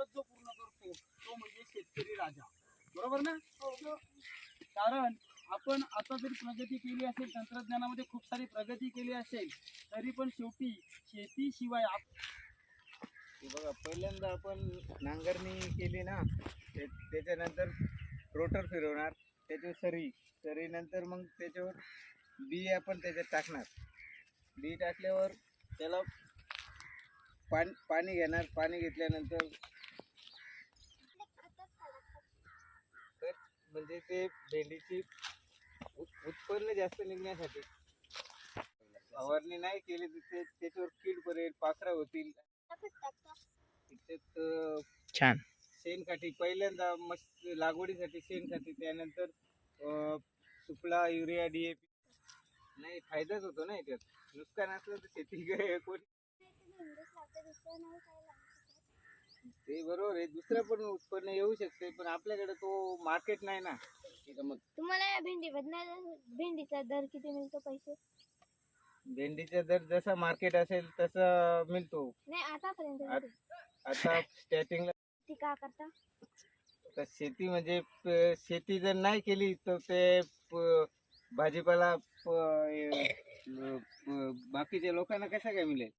गरज जो पूर्ण करतो तो म्हणजे शेतकरी राजा, बरोबर ना? कारण आपण आता जरी प्रगती केली असेल, तंत्रज्ञानामध्ये खूप सारी प्रगती केली असेल, तरी पण शेवटी शेतीशिवाय हे बघा, पहिल्यांदा आपण नांगरणी केली ना, त्याच्यानंतर रोटर फिरवणार, त्याच्यावर सरी नंतर मग त्याच्यावर बी आपण त्याच्यात टाकणार. बी टाकल्यावर त्याला पाणी घेणार. पाणी घेतल्यानंतर तर म्हणजे ते भेंडीची उत्पन्न जास्त निघण्यासाठी फवारणी नाही केली तर त्याच्यावर कीड पडेल, पाखरं होतील. त्याच्यात छान. शेणखत पहिल्यांदा मस्त लागवडीसाठी शेणखत, त्यानंतर सुफला, युरिया, DAP. नाही, फायदाच होतो ना याच्यात. नुकसान असलं तर शेती कोणी ते बरोबर आहे, दुसरं पण उत्पन्न येऊ शकते, पण आपल्याकडे तो मार्केट नाही ना. मग तुम्हाला या भेंडीचा दर किती मिळतो पैसे? भेंडीचा दर जसा मार्केट असेल तसा मिळतो. नाही आतापर्यंत आता स्टार्टिंगला ती का करता? तर शेती म्हणजे शेती जर नाही केली तर ते भाजीपाला बाकीच्या लोकांना कसा काय मिळेल?